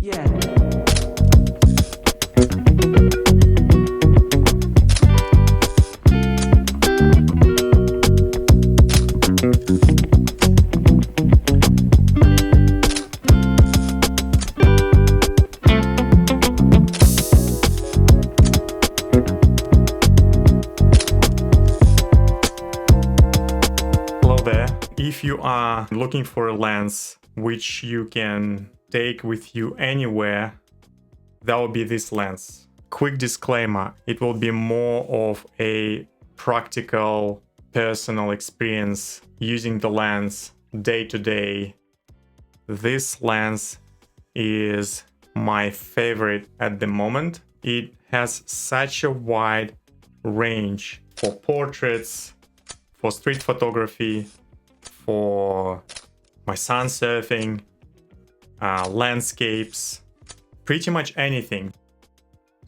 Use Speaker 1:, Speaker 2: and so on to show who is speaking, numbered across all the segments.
Speaker 1: Yeah.
Speaker 2: Hello there. If you are looking for a lens which you can take with you anywhere, that will be this lens. Quick disclaimer, it will be more of a practical personal experience using the lens day to day. This lens is my favorite at the moment. It has such a wide range for portraits, for street photography, for my sun surfing, landscapes, pretty much anything.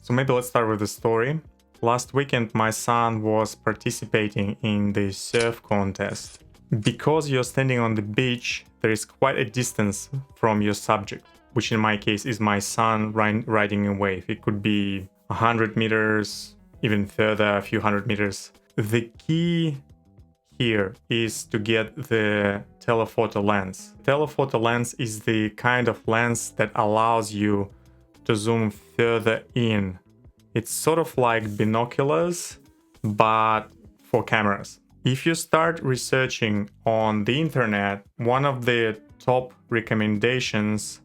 Speaker 2: So maybe let's start with the story. Last weekend my son was participating in the surf contest. Because you're standing on the beach, there is quite a distance from your subject, which in my case is my son riding a wave. It could be 100 meters, even further, a few hundred meters. The key here is to get the telephoto lens. Telephoto lens is the kind of lens that allows you to zoom further in. It's sort of like binoculars, but for cameras. If you start researching on the internet, one of the top recommendations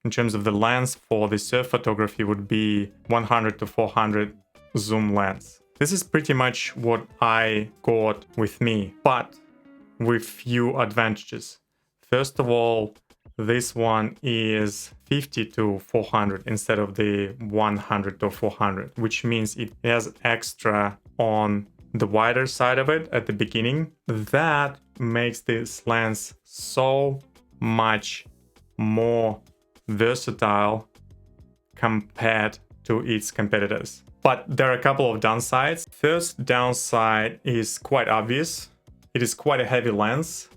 Speaker 2: in terms of the lens for the surf photography would be 100 to 400 zoom lens. This is pretty much what I got with me, but with few advantages. First of all, this one is 50 to 400 instead of the 100 to 400, which means it has extra on the wider side of it at the beginning. That makes this lens so much more versatile compared to its competitors. But there are a couple of downsides. First downside is quite obvious. It is quite a heavy lens.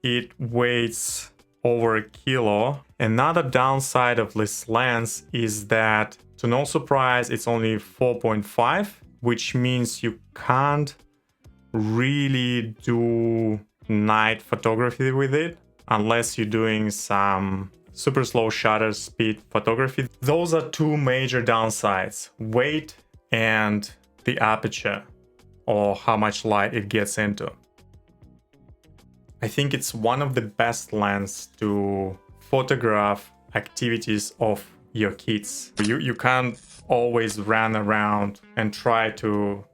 Speaker 2: It weighs over a kilo. Another downside of this lens is that, to no surprise, it's only 4.5, which means you can't really do night photography with it unless you're doing some super slow shutter speed photography. Those are two major downsides: weight and the aperture, or how much light it gets into. I think it's one of the best lenses to photograph activities of your kids. You can't always run around and try to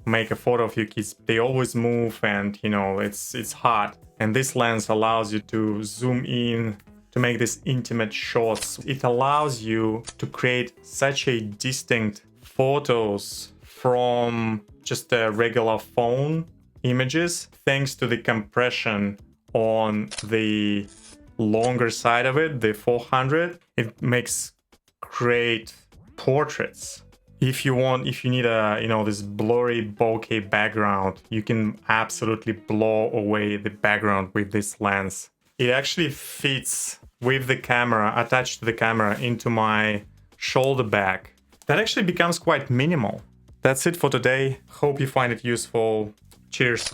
Speaker 2: make a photo of your kids. They always move, and it's hard. And this lens allows you to zoom in, to make these intimate shots. It allows you to create such a distinct photos from just a regular phone images, thanks to the compression on the longer side of it, the 400. It makes great portraits. If you need a this blurry bokeh background, you can absolutely blow away the background with this lens. It actually fits with the camera, attached to the camera, into my shoulder bag. That actually becomes quite minimal. That's it for today. Hope you find it useful. Cheers.